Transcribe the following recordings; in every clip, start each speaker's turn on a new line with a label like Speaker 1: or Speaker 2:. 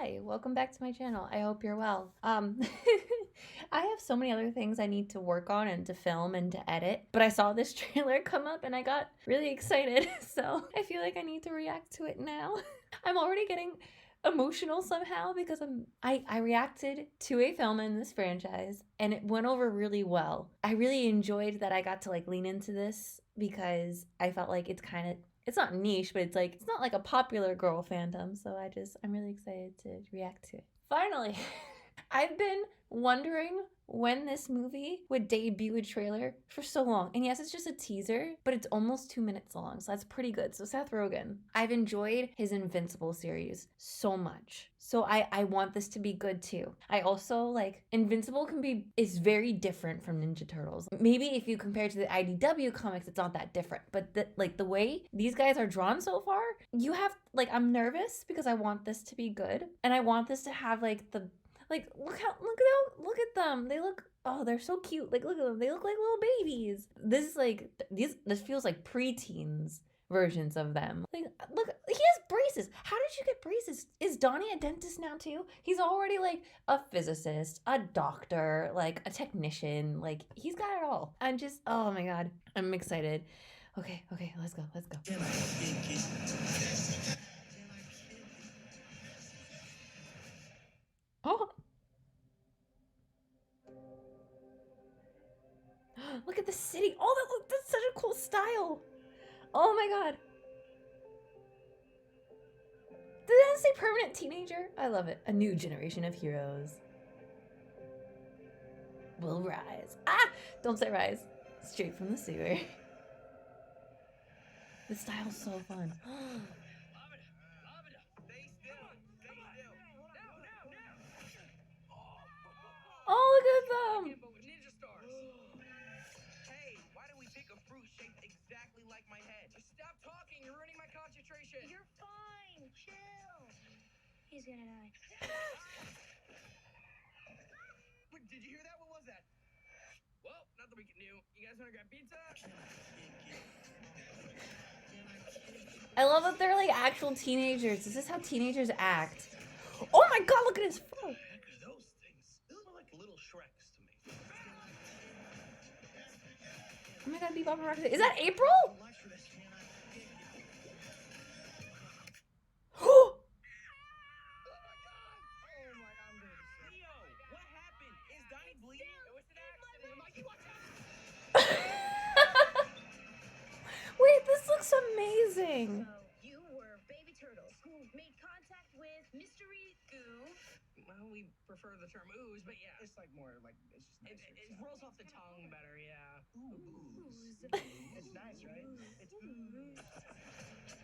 Speaker 1: Hi, welcome back to my channel. I hope you're well. I have so many other things I need to work on and to film and to edit, but I saw this trailer come up and I got really excited, so I feel like I need to react to it now. I'm already getting emotional somehow because I reacted to a film in this franchise and it went over really well. I really enjoyed that I got to like lean into this because I felt like it's not niche, but it's not like a popular girl fandom. So I'm really excited to react to it. Finally, I've been wondering when this movie would debut a trailer for so long. And yes, it's just a teaser, but it's almost 2 minutes long, so that's pretty good. So Seth Rogen, I've enjoyed his Invincible series so much. So I want this to be good too. I also like Invincible is very different from Ninja Turtles. Maybe if you compare to the IDW comics, it's not that different. But the way these guys are drawn so far, I'm nervous because I want this to be good. And I want this to have look at them. They're so cute. Like, look at them. They look like little babies. This feels like preteens versions of them. Like, look, he has braces. How did you get braces? Is Donnie a dentist now too? He's already like a physicist, a doctor, like a technician. Like, he's got it all. Oh my God, I'm excited. Okay, let's go. Oh, look at the city. Oh, that's such a cool style. Oh my God. Did that say permanent teenager? I love it. A new generation of heroes will rise. Ah! Don't say rise. Straight from the sewer. The style's so fun. Oh, look at them!
Speaker 2: Hey, why do we pick a fruit shaped exactly like my head? Just stop talking, you're ruining my concentration.
Speaker 3: You're fine, chill. He's gonna die.
Speaker 2: Wait, did you hear that? What was that? Well, not that we can do. You guys wanna grab pizza?
Speaker 1: I love that they're like actual teenagers. This is how teenagers act. Oh my God, look at his foot!
Speaker 2: What the heck are those things? Those look like little Shreks to me.
Speaker 1: Oh my God, Bebop and Rocksteady. Is that April?
Speaker 2: Oh my God, I'm gonna say. Leo, what happened? Is Donnie bleeding? It was an accident. Mikey, watch out!
Speaker 1: Wait, this looks amazing.
Speaker 3: So, you were baby turtles who made contact with mystery goo.
Speaker 2: Well, we prefer the term ooze, but yeah. It's like more like, it's just nicer. It rolls off the tongue better, yeah. Ooze. It's nice, right? It's ooze.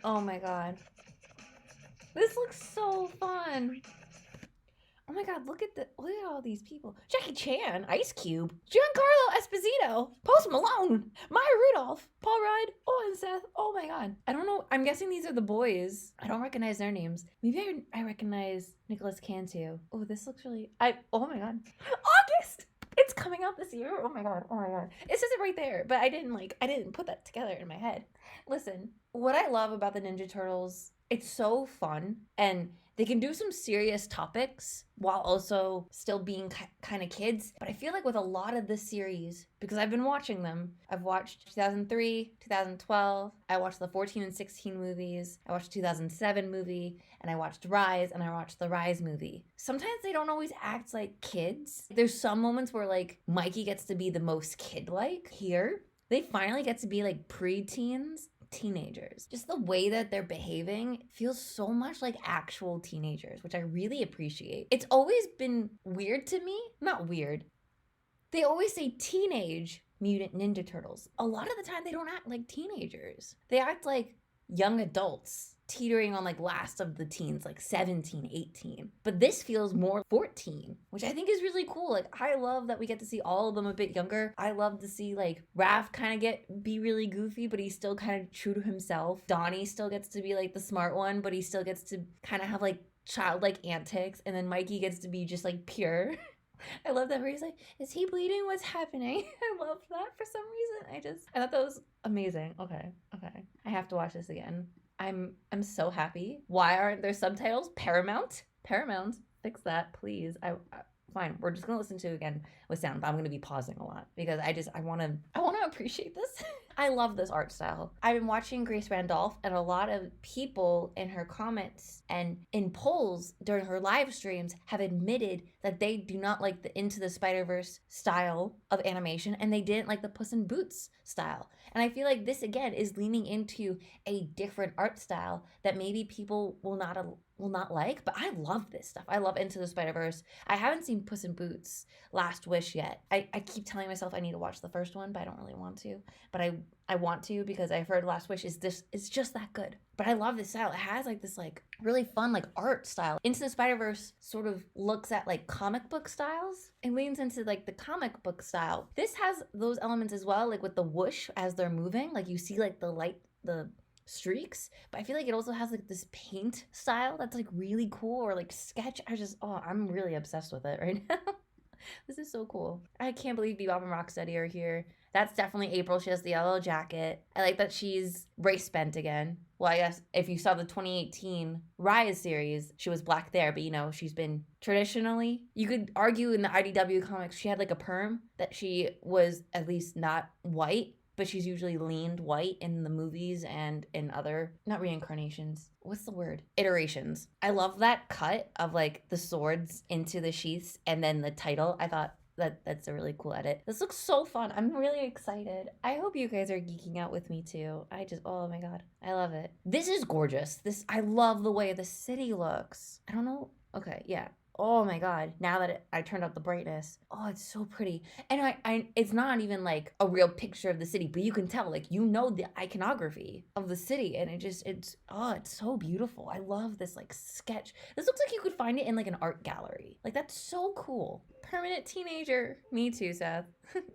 Speaker 1: Oh my God. This looks so fun. Oh my God, look at all these people. Jackie Chan, Ice Cube, Giancarlo Esposito, Post Malone, Maya Rudolph, Paul Rudd, and Seth. Oh my God. I don't know. I'm guessing these are the boys. I don't recognize their names. Maybe I recognize Nicholas Cantu. Oh, this looks really, oh my God. August! It's coming out this year. Oh my God. It says it right there, but I didn't put that together in my head. Listen, what I love about the Ninja Turtles, it's so fun and they can do some serious topics while also still being kind of kids. But I feel like with a lot of this series, because I've been watching them, I've watched 2003, 2012, I watched the 14 and 16 movies, I watched the 2007 movie, and I watched Rise, and I watched the Rise movie. Sometimes they don't always act like kids. There's some moments where like Mikey gets to be the most kid-like. Here, they finally get to be like preteens, teenagers. Just the way that they're behaving feels so much like actual teenagers, which I really appreciate. It's always been weird to me. Not weird. They always say teenage Mutant Ninja Turtles. A lot of the time they don't act like teenagers. They act like young adults teetering on like last of the teens, like 17, 18. But this feels more 14, which I think is really cool. Like, I love that we get to see all of them a bit younger. I love to see like Raph kind of be really goofy, but he's still kind of true to himself. Donnie still gets to be like the smart one, but he still gets to kind of have like childlike antics. And then Mikey gets to be just like pure. I love that where he's like, is he bleeding? What's happening? I love that for some reason. I thought that was amazing. Okay. I have to watch this again. I'm so happy. Why aren't there subtitles? Paramount? Paramount, fix that, please. Fine. We're just gonna listen to it again with sound, but I'm gonna be pausing a lot because I wanna appreciate this. I love this art style. I've been watching Grace Randolph, and a lot of people in her comments and in polls during her live streams have admitted that they do not like the Into the Spider-Verse style of animation, and they didn't like the Puss in Boots style. And I feel like this again is leaning into a different art style that maybe people will not like, but I love this stuff. I love Into the Spider-Verse. I haven't seen Puss in Boots Last Wish yet. I keep telling myself I need to watch the first one, but I don't really want to. But I want to because I've heard Last Wish is just that good. But I love this style. It has like this like really fun like art style. Into the Spider-Verse sort of looks at like comic book styles and leans into like the comic book style. This has those elements as well, like with the whoosh as they're moving. Like you see like the light, the streaks, but I feel like it also has like this paint style that's like really cool, or like sketch. I'm really obsessed with it right now. This is so cool. I can't believe Bebop and Rocksteady are here. That's definitely April. She has the yellow jacket. I like that she's race bent again. Well, I guess if you saw the 2018 Rise series, she was black there, but you know, she's been traditionally, you could argue in the IDW comics, she had like a perm that she was at least not white, but she's usually leaned white in the movies and in other, not reincarnations, what's the word? Iterations. I love that cut of like the swords into the sheaths and then the title. I thought that's a really cool edit. This looks so fun. I'm really excited. I hope you guys are geeking out with me too. Oh my God, I love it. This is gorgeous. I love the way the city looks. I don't know. Okay, yeah. Oh my God, now that I turned up the brightness. Oh, it's so pretty. And it's not even like a real picture of the city, but you can tell, like, you know the iconography of the city. And it's so beautiful. I love this like sketch. This looks like you could find it in like an art gallery. Like, that's so cool. Permanent teenager. Me too, Seth.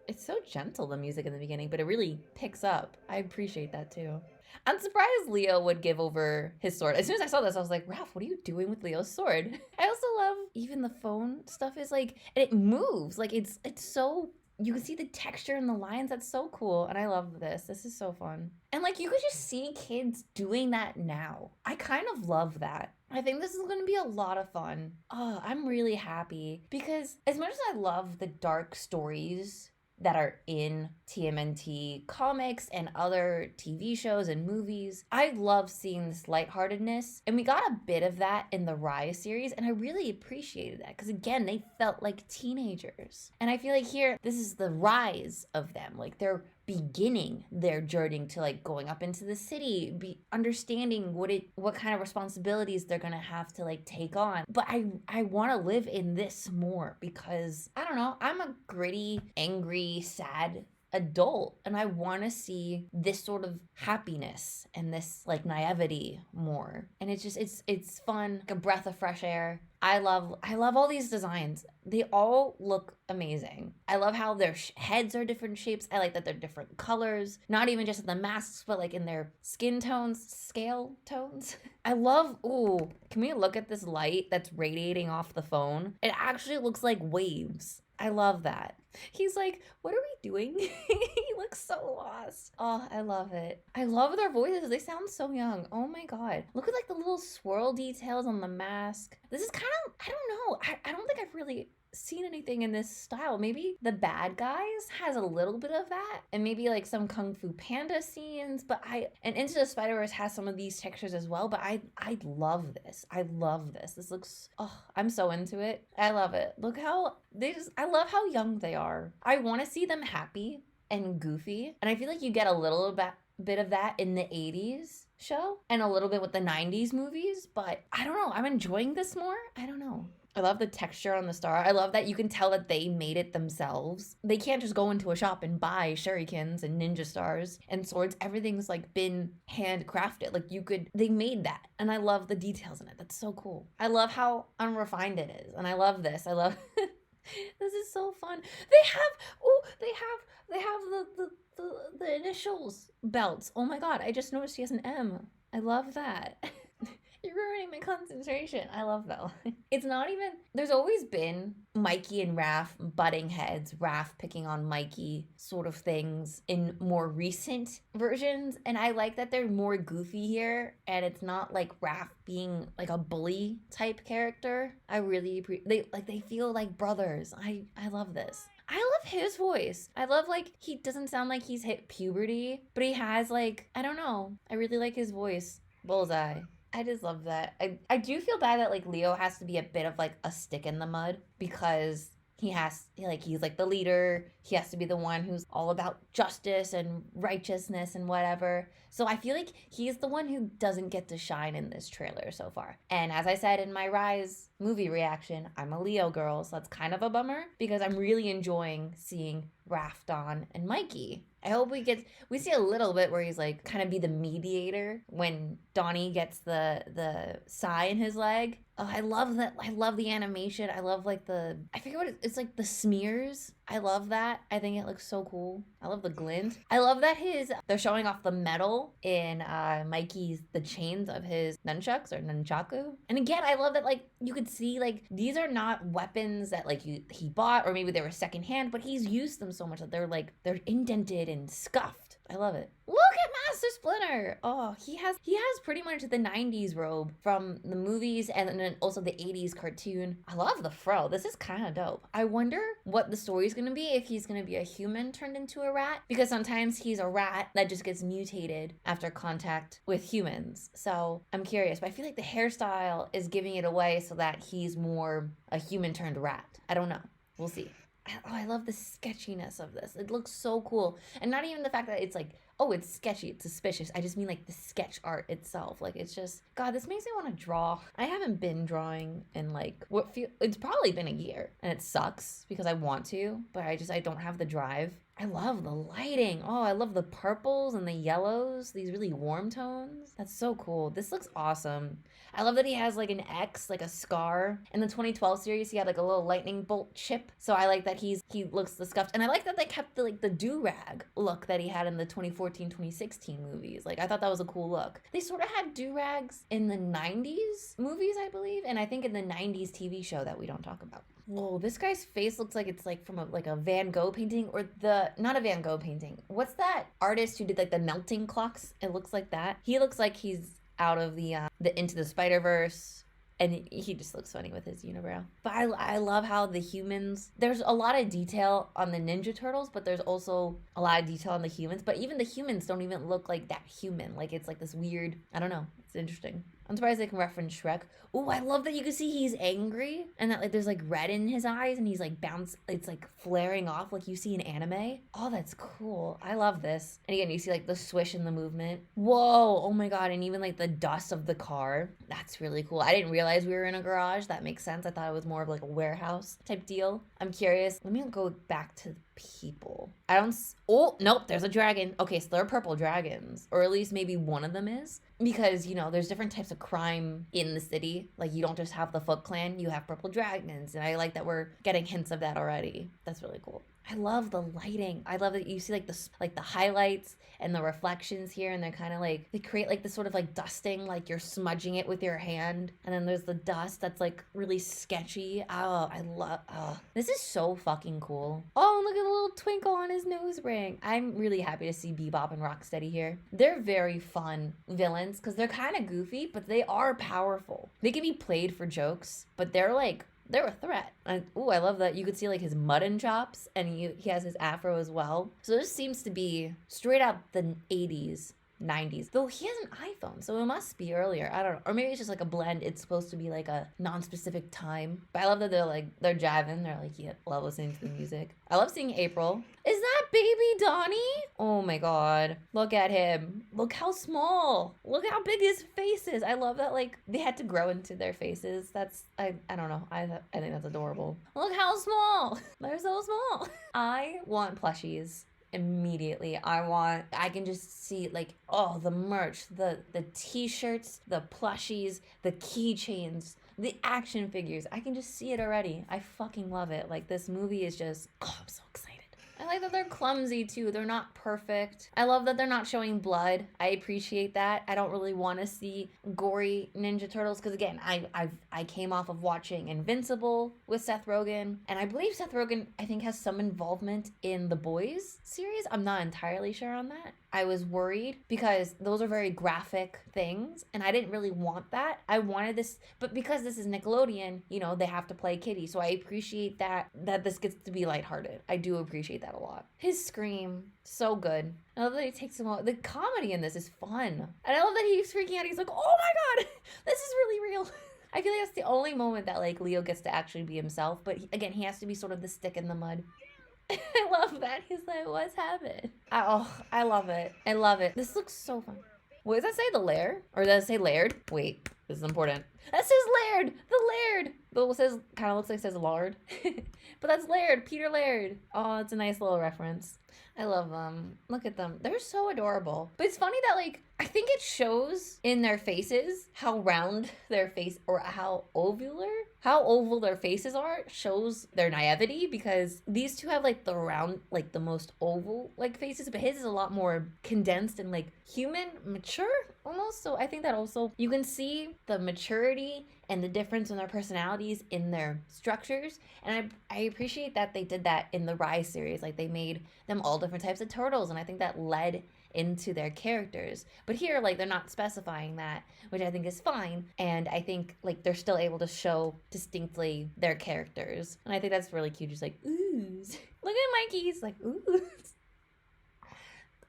Speaker 1: It's so gentle, the music in the beginning, but it really picks up. I appreciate that too. I'm surprised Leo would give over his sword. As soon as I saw this, I was like, Ralph, what are you doing with Leo's sword? I also love even the phone stuff is like, it moves. Like it's so, you can see the texture and the lines. That's so cool. And I love this. This is so fun. And like, you could just see kids doing that now. I kind of love that. I think this is going to be a lot of fun. Oh, I'm really happy because as much as I love the dark stories that are in TMNT comics and other TV shows and movies, I love seeing this lightheartedness. And we got a bit of that in the Rise series, and I really appreciated that because, again, they felt like teenagers. And I feel like here, this is the rise of them. Like, they're beginning their journey to like going up into the city, understanding what kind of responsibilities they're gonna have to like take on. But I want to live in this more because I don't know, I'm a gritty, angry, sad adult, and I want to see this sort of happiness and this like naivety more. And it's fun, like a breath of fresh air. I love all these designs. They all look amazing. I love how their heads are different shapes. I like that they're different colors, not even just in the masks, but like in their skin tones, scale tones. I love, ooh, can we look at this light that's radiating off the phone? It actually looks like waves. I love that. He's like, what are we doing? He looks so lost. Oh, I love it. I love their voices. They sound so young. Oh my God. Look at like the little swirl details on the mask. This is kind of, I don't know. I don't think I've really seen anything in this style. Maybe the Bad Guys has a little bit of that, and maybe like some Kung Fu Panda scenes, but and Into the Spider-Verse has some of these textures as well, but I love this. I love this. This looks, oh, I'm so into it. I love it. Look how I love how young they are. I want to see them happy and goofy, and I feel like you get a little bit of that in the 80s show and a little bit with the 90s movies, but I don't know. I'm enjoying this more. I don't know. I love the texture on the star. I love that you can tell that they made it themselves. They can't just go into a shop and buy shurikens and ninja stars and swords. Everything's like been handcrafted. Like they made that. And I love the details in it. That's so cool. I love how unrefined it is. And I love this. I love, this is so fun. They have the initials belts. Oh my God. I just noticed he has an M. I love that. You're ruining my concentration. I love that line. It's not even, there's always been Mikey and Raph butting heads, Raph picking on Mikey sort of things in more recent versions. And I like that they're more goofy here. And it's not like Raph being like a bully type character. I really, they feel like brothers. I love this. I love his voice. I love, like, he doesn't sound like he's hit puberty, but he has, like, I don't know. I really like his voice. Bullseye. I just love that. I do feel bad that, like, Leo has to be a bit of, like, a stick in the mud because he's like the leader. He has to be the one who's all about justice and righteousness and whatever. So I feel like he's the one who doesn't get to shine in this trailer so far. And as I said in my Rise movie reaction, I'm a Leo girl, so that's kind of a bummer because I'm really enjoying seeing Raph, Dawn, and Mikey. I hope we see a little bit where he's like kind of be the mediator when Donnie gets the sigh in his leg. Oh, I love that. I love the animation. I love like I forget what it's like, the smears. I love that. I think it looks so cool. I love the glint. I love that they're showing off the metal in Mikey's, the chains of his nunchucks or nunchaku. And again, I love that like you could see like these are not weapons that like he bought or maybe they were secondhand, but he's used them so much that they're indented and scuffed. I love it. Look at Master Splinter. Oh, he has pretty much the 90s robe from the movies and then also the 80s cartoon. I love the fro. This is kind of dope. I wonder what the story's going to be, if he's going to be a human turned into a rat, because sometimes he's a rat that just gets mutated after contact with humans. So I'm curious, but I feel like the hairstyle is giving it away so that he's more a human turned rat. I don't know. We'll see. Oh, I love the sketchiness of this. It looks so cool. And not even the fact that it's like, oh, it's sketchy, it's suspicious. I just mean like the sketch art itself. Like it's just, God, this makes me want to draw. I haven't been drawing in like it's probably been a year and it sucks because I want to, but I don't have the drive. I love the lighting. Oh, I love the purples and the yellows, these really warm tones. That's so cool. This looks awesome. I love that he has like an X, like a scar. In the 2012 series, he had like a little lightning bolt chip. So I like that he looks the scuffed. And I like that they kept the do-rag look that he had in the 2014, 2016 movies. Like I thought that was a cool look. They sort of had do-rags in the 90s movies, I believe. And I think in the 90s TV show that we don't talk about. Whoa, this guy's face looks like it's like from a Van Gogh painting or not a Van Gogh painting. What's that artist who did like the melting clocks? It looks like that. He looks like he's out of the Into the Spider-Verse, and he just looks funny with his unibrow. But I love how the humans, there's a lot of detail on the Ninja Turtles, but there's also a lot of detail on the humans. But even the humans don't even look like that human. Like it's like this weird, I don't know. It's interesting. I'm surprised they can reference Shrek. Oh, I love that you can see he's angry and that like there's like red in his eyes and he's like it's like flaring off like you see in anime. Oh, that's cool. I love this. And again, you see like the swish in the movement. Whoa, oh my God. And even like the dust of the car. That's really cool. I didn't realize we were in a garage. That makes sense. I thought it was more of like a warehouse type deal. I'm curious. Let me go back to people. Oh, nope, there's a dragon. Okay, so they're purple dragons, or at least maybe one of them is, because there's different types of crime in the city. Like you don't just have the Foot Clan, you have purple dragons, and I like that we're getting hints of that already. That's really cool. I love the lighting. I love that you see like the highlights and the reflections here, and they're kind of like, they create like this sort of like dusting, like you're smudging it with your hand, and then there's the dust that's like really sketchy. This is so fucking cool. Oh, look at the little twinkle on his nose ring. I'm really happy to see Bebop and Rocksteady here. They're very fun villains because they're kind of goofy, but they are powerful. They can be played for jokes, but they're a threat. I love that you could see like his mutton chops, and he has his afro as well. So this seems to be straight out the 80s, 90s. Though he has an iPhone, so it must be earlier. I don't know. Or maybe it's just like a blend. It's supposed to be like a non-specific time. But I love that they're jiving. They're like, yeah, love listening to the music. I love seeing April. Is that baby Donnie? Oh my God. Look at him. Look how small. Look how big his face is. I love that like they had to grow into their faces. I don't know. I think that's adorable. Look how small. They're so small. I want plushies. Immediately. I can just see like, oh, the merch, the t-shirts, the plushies, the keychains, the action figures. I can just see it already. I fucking love it. Like this movie is just, oh, I'm so excited. I like that they're clumsy too. They're not perfect. I love that they're not showing blood. I appreciate that. I don't really want to see gory Ninja Turtles because again, I came off of watching Invincible with Seth Rogen, and I believe Seth Rogen I think has some involvement in the Boys series. I'm not entirely sure on that. I was worried because those are very graphic things and I didn't really want that. I wanted this, but because this is Nickelodeon, you know, they have to play kiddie. So I appreciate that this gets to be lighthearted. I do appreciate that a lot. His scream, so good. I love that he takes him out. The comedy in this is fun. And I love that he's freaking out. He's like, oh my God, this is really real. I feel like that's the only moment that like Leo gets to actually be himself. But again, he has to be sort of the stick in the mud. I love that. He's like, what's happened? I love it. I love it. This looks so fun. What does that say? The lair? Or does it say laird? Wait, this is important. That says laird. The laird. But it says, kind of looks like it says lard. But that's Laird. Peter Laird. Oh, it's a nice little reference. I love them. Look at them. They're so adorable. But it's funny that, like, I think it shows in their faces how round their face, or how oval their faces are, shows their naivety, because these two have, like, the round, like, the most oval, like, faces, but his is a lot more condensed and, like, human, mature, almost. So I think that also, you can see the maturity and the difference in their personalities in their structures. And I appreciate that they did that in the Rise series. Like, they made them all different types of turtles, and I think that led into their characters. But here, like, they're not specifying that, which I think is fine. And I think, like, they're still able to show distinctly their characters. And I think that's really cute. Just like, ooze. Look at Mikey. He's like, ooze.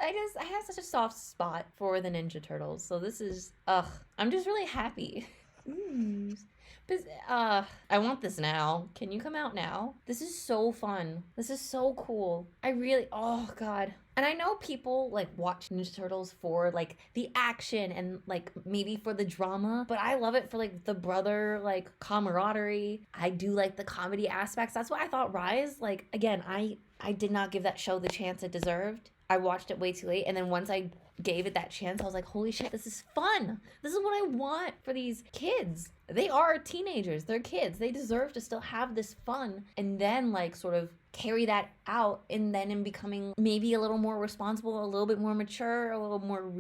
Speaker 1: I have such a soft spot for the Ninja Turtles. So this is, I'm just really happy. Ooze. But, I want this now. Can you come out now? This is so fun. This is so cool. I really, oh God. And I know people like watch Ninja Turtles for like the action and like maybe for the drama, but I love it for like the brother like camaraderie. I do like the comedy aspects. That's why I thought Rise, like, again, I did not give that show the chance it deserved. I watched it way too late, and then once I gave it that chance, I was like, holy shit, this is fun. This is what I want for these kids. They are teenagers. They're kids. They deserve to still have this fun, and then like sort of carry that out, and then in becoming maybe a little more responsible, a little bit more mature, a little more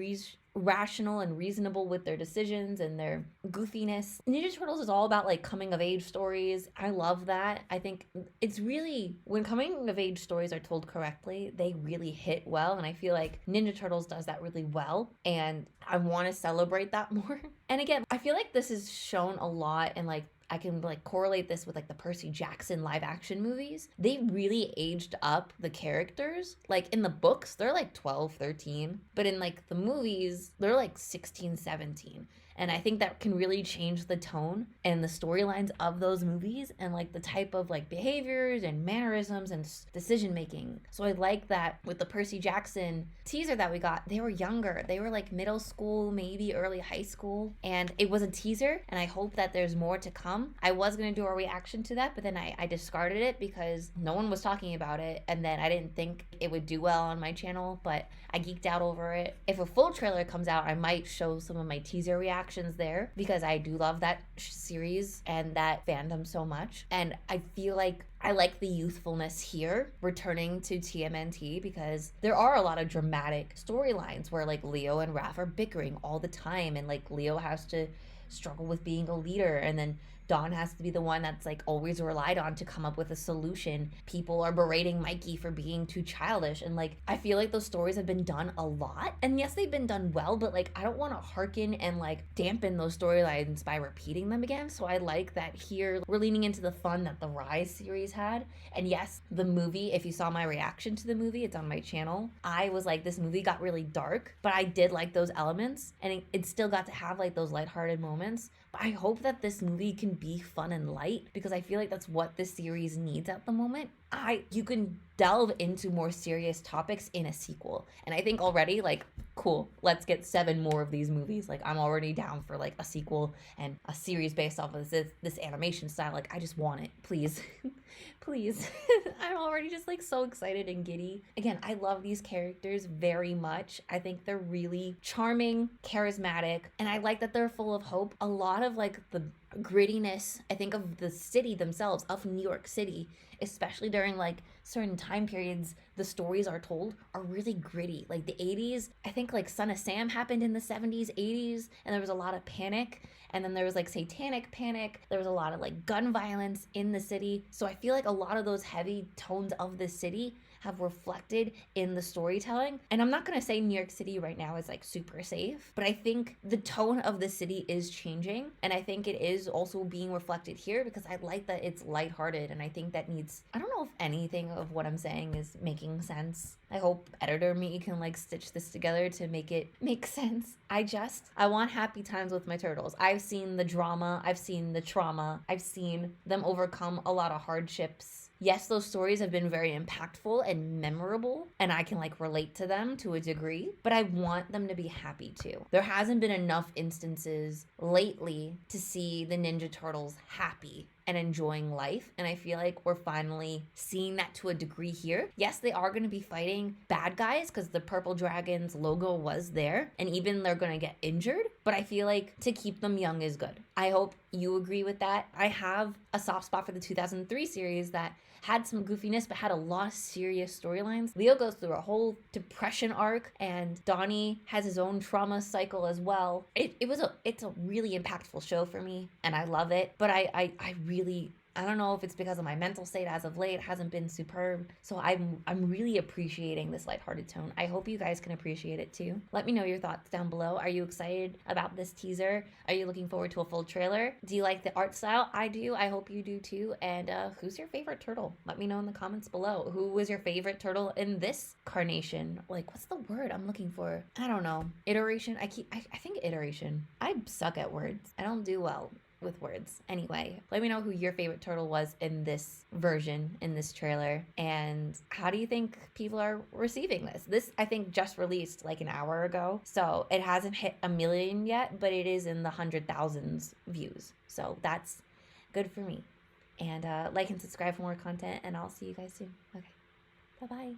Speaker 1: rational and reasonable with their decisions and their goofiness. Ninja Turtles is all about like coming of age stories. I love that. I think it's really, when coming of age stories are told correctly, they really hit well, and I feel like Ninja Turtles does that really well, and I want to celebrate that more. And again, I feel like this is shown a lot, and like I can like correlate this with like the Percy Jackson live action movies. They really aged up the characters. Like in the books, they're like 12, 13, but in like the movies, they're like 16, 17. And I think that can really change the tone and the storylines of those movies, and like the type of like behaviors and mannerisms and decision making. So I like that with the Percy Jackson teaser that we got, they were younger. They were like middle school, maybe early high school. And it was a teaser, and I hope that there's more to come. I was going to do a reaction to that, but then I discarded it because no one was talking about it. And then I didn't think it would do well on my channel, but I geeked out over it. If a full trailer comes out, I might show some of my teaser reactions there, because I do love that series and that fandom so much. And I feel like I like the youthfulness here returning to TMNT, because there are a lot of dramatic storylines where like Leo and Raph are bickering all the time, and like Leo has to struggle with being a leader, and then Dawn has to be the one that's like always relied on to come up with a solution. People are berating Mikey for being too childish, and like I feel like those stories have been done a lot, and yes, they've been done well, but like I don't want to hearken and like dampen those storylines by repeating them again. So I like that here we're leaning into the fun that the Rise series had. And yes, the movie, if you saw my reaction to the movie, it's on my channel, I was like, this movie got really dark, but I did like those elements, and it still got to have like those lighthearted moments. But I hope that this movie can be fun and light, because I feel like that's what this series needs at the moment. You can delve into more serious topics in a sequel, and I think already, like, cool, let's get 7 more of these movies. Like, I'm already down for like a sequel and a series based off of this animation style. Like, I just want it, please. Please. I'm already just like so excited and giddy. Again, I love these characters very much. I think they're really charming, charismatic, and I like that they're full of hope. A lot of like the grittiness, I think, of the city themselves, of New York City, especially during like certain time periods the stories are told, are really gritty. Like the 80s, I think like Son of Sam happened in the 70s, 80s, and there was a lot of panic. And then there was like satanic panic. There was a lot of like gun violence in the city. So I feel like a lot of those heavy tones of the city have reflected in the storytelling. And I'm not gonna say New York City right now is like super safe, but I think the tone of the city is changing. And I think it is also being reflected here because I like that it's lighthearted. And I think that needs, I don't know if anything of what I'm saying is making sense. I hope editor me can like stitch this together to make it make sense. I want happy times with my turtles. I've seen the drama, I've seen the trauma, I've seen them overcome a lot of hardships. Yes, those stories have been very impactful and memorable, and I can like relate to them to a degree, but I want them to be happy too. There hasn't been enough instances lately to see the Ninja Turtles happy and enjoying life, and I feel like we're finally seeing that to a degree here. Yes, they are going to be fighting bad guys because the Purple Dragon's logo was there, and even they're going to get injured, but I feel like to keep them young is good. I hope you agree with that. I have a soft spot for the 2003 series that had some goofiness but had a lot of serious storylines. Leo goes through a whole depression arc, and Donnie has his own trauma cycle as well. It's a really impactful show for me, and I love it, but I really, I don't know if it's because of my mental state as of late, it hasn't been superb. So I'm really appreciating this lighthearted tone. I hope you guys can appreciate it too. Let me know your thoughts down below. Are you excited about this teaser? Are you looking forward to a full trailer? Do you like the art style? I do. I hope you do too. And who's your favorite turtle? Let me know in the comments below. Who was your favorite turtle in this carnation? Like, what's the word I'm looking for? I don't know. Iteration? I think iteration. I suck at words. I don't do well with words. Anyway, let me know who your favorite turtle was in this version, in this trailer, and how do you think people are receiving this? This, I think, just released like an hour ago, so it hasn't hit 1 million yet, but it is in the 100,000s views, so that's good for me. And like and subscribe for more content, and I'll see you guys soon. Okay, bye-bye.